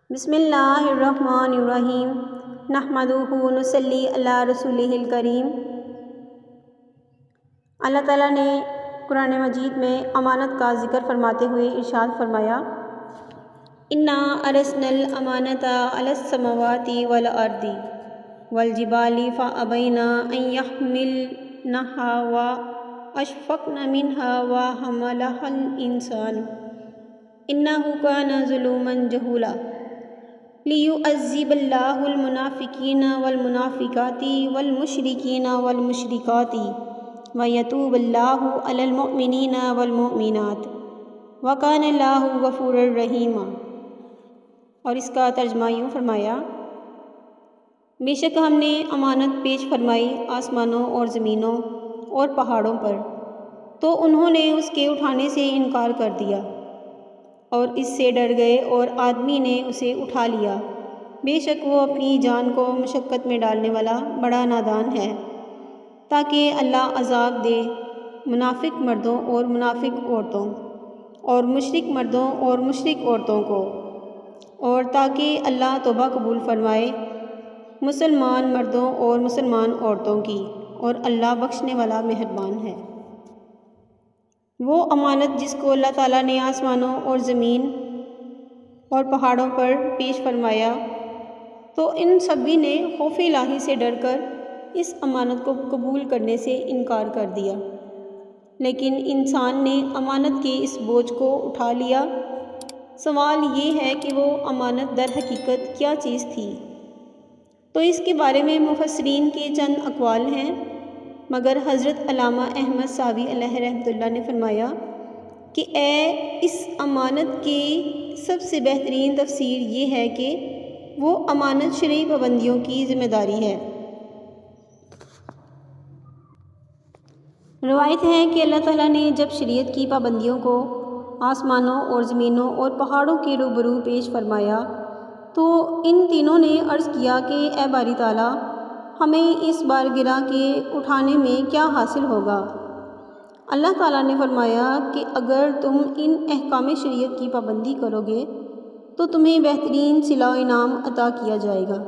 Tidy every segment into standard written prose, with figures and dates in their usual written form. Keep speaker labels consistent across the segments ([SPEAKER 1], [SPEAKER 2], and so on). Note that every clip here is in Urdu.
[SPEAKER 1] بسم اللہ الرحمن الرحیم نحمدہ ونصلی علی رسولہ الکریم۔ اللہ تعالیٰ نے قرآن مجید میں امانت کا ذکر فرماتے ہوئے ارشاد فرمایا، انا عرضنا الامانۃ علی السماوات والارض والجبال فابین ان یحملنها واشفقن منها وحملها الانسان انہ کان ظلوما جہولا لیعذب اللہ المنافقین والمنافقات والمشرکین والمشرکات ویتوب اللہ علی المؤمنین والمؤمنات وکان اللہ غفورا رحیما۔ اور اس کا ترجمہ یوں فرمایا، بے شک ہم نے امانت پیش فرمائی آسمانوں اور زمینوں اور پہاڑوں پر، تو انہوں نے اس کے اٹھانے سے انکار کر دیا اور اس سے ڈر گئے اور آدمی نے اسے اٹھا لیا، بے شک وہ اپنی جان کو مشقت میں ڈالنے والا بڑا نادان ہے، تاکہ اللہ عذاب دے منافق مردوں اور منافق عورتوں اور مشرک مردوں اور مشرک عورتوں کو، اور تاکہ اللہ توبہ قبول فرمائے مسلمان مردوں اور مسلمان عورتوں کی، اور اللہ بخشنے والا مہربان ہے۔ وہ امانت جس کو اللہ تعالیٰ نے آسمانوں اور زمین اور پہاڑوں پر پیش فرمایا، تو ان سبھی نے خوف الہی سے ڈر کر اس امانت کو قبول کرنے سے انکار کر دیا، لیکن انسان نے امانت کے اس بوجھ کو اٹھا لیا۔ سوال یہ ہے کہ وہ امانت در حقیقت کیا چیز تھی؟ تو اس کے بارے میں مفسرین کے چند اقوال ہیں، مگر حضرت علامہ احمد ساوی علیہ رحمۃ اللہ نے فرمایا کہ اس امانت کی سب سے بہترین تفسیر یہ ہے کہ وہ امانت شرعی پابندیوں کی ذمہ داری ہے۔ روایت ہے کہ اللہ تعالیٰ نے جب شریعت کی پابندیوں کو آسمانوں اور زمینوں اور پہاڑوں کے روبرو پیش فرمایا، تو ان تینوں نے عرض کیا کہ اے باری تعالیٰ، ہمیں اس بارگاہ کے اٹھانے میں کیا حاصل ہوگا؟ اللہ تعالیٰ نے فرمایا کہ اگر تم ان احکام شریعت کی پابندی کرو گے تو تمہیں بہترین صلہ و انعام عطا کیا جائے گا۔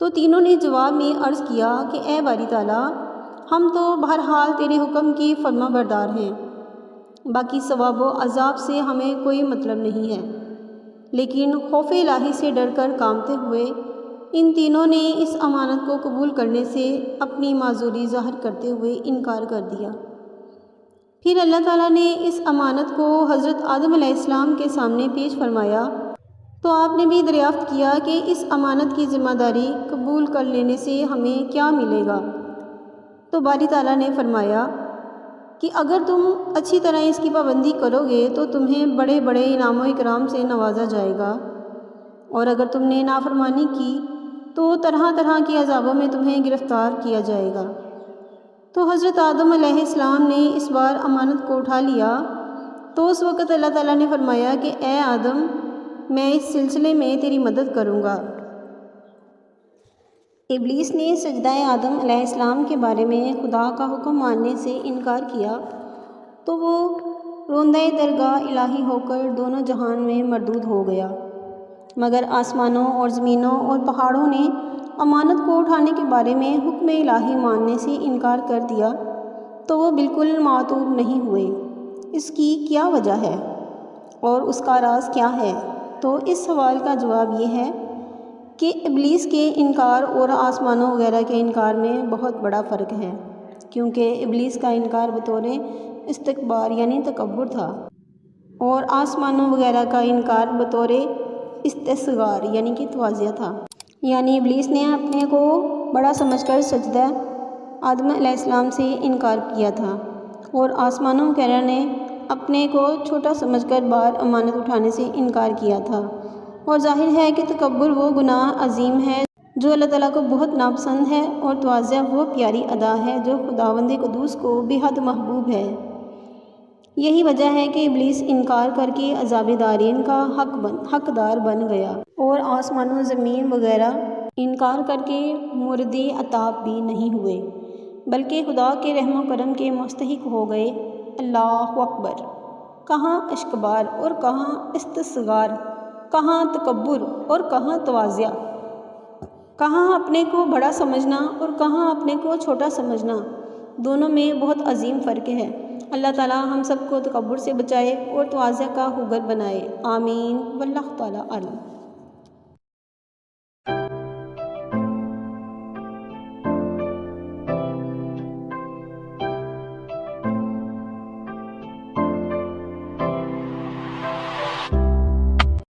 [SPEAKER 1] تو تینوں نے جواب میں عرض کیا کہ اے باری تعالیٰ، ہم تو بہرحال تیرے حکم کی فرما بردار ہیں، باقی ثواب و عذاب سے ہمیں کوئی مطلب نہیں ہے۔ لیکن خوف الہی سے ڈر کر کانپتے ہوئے ان تینوں نے اس امانت کو قبول کرنے سے اپنی معذوری ظاہر کرتے ہوئے انکار کر دیا۔ پھر اللہ تعالیٰ نے اس امانت کو حضرت آدم علیہ السلام کے سامنے پیش فرمایا، تو آپ نے بھی دریافت کیا کہ اس امانت کی ذمہ داری قبول کر لینے سے ہمیں کیا ملے گا؟ تو باری تعالیٰ نے فرمایا کہ اگر تم اچھی طرح اس کی پابندی کرو گے تو تمہیں بڑے بڑے انعام و اکرام سے نوازا جائے گا، اور اگر تم نے نافرمانی کی تو طرح طرح کے عذابوں میں تمہیں گرفتار کیا جائے گا۔ تو حضرت آدم علیہ السلام نے اس بار امانت کو اٹھا لیا، تو اس وقت اللہ تعالیٰ نے فرمایا کہ اے آدم، میں اس سلسلے میں تیری مدد کروں گا۔ ابلیس نے سجدہ آدم علیہ السلام کے بارے میں خدا کا حکم ماننے سے انکار کیا، تو وہ روندہ درگاہ الہی ہو کر دونوں جہان میں مردود ہو گیا، مگر آسمانوں اور زمینوں اور پہاڑوں نے امانت کو اٹھانے کے بارے میں حکم الہی ماننے سے انکار کر دیا، تو وہ بالکل معتوب نہیں ہوئے۔ اس کی کیا وجہ ہے اور اس کا راز کیا ہے؟ تو اس سوال کا جواب یہ ہے کہ ابلیس کے انکار اور آسمانوں وغیرہ کے انکار میں بہت بڑا فرق ہے، کیونکہ ابلیس کا انکار بطور استکبار یعنی تکبر تھا، اور آسمانوں وغیرہ کا انکار بطور استصغار یعنی کہ تواضع تھا۔ یعنی ابلیس نے اپنے کو بڑا سمجھ کر سجدہ آدم علیہ السلام سے انکار کیا تھا، اور آسمانوں وغیرہ نے اپنے کو چھوٹا سمجھ کر بار امانت اٹھانے سے انکار کیا تھا۔ اور ظاہر ہے کہ تکبر وہ گناہ عظیم ہے جو اللہ تعالیٰ کو بہت ناپسند ہے، اور تواضع وہ پیاری ادا ہے جو خداوند قدوس کو بے حد محبوب ہے۔ یہی وجہ ہے کہ ابلیس انکار کر کے عذاب دارین کا حقدار بن گیا، اور آسمان و زمین وغیرہ انکار کر کے مورد عطاب بھی نہیں ہوئے، بلکہ خدا کے رحم و کرم کے مستحق ہو گئے۔ اللہ اکبر! کہاں اشکبار اور کہاں استصغار! کہاں تکبر اور کہاں تواضع، کہاں اپنے کو بڑا سمجھنا اور کہاں اپنے کو چھوٹا سمجھنا، دونوں میں بہت عظیم فرق ہے۔ اللہ تعالیٰ ہم سب کو تکبر سے بچائے اور تواضع کا حوگر بنائے، آمین، واللہ تعالیٰ اعلم۔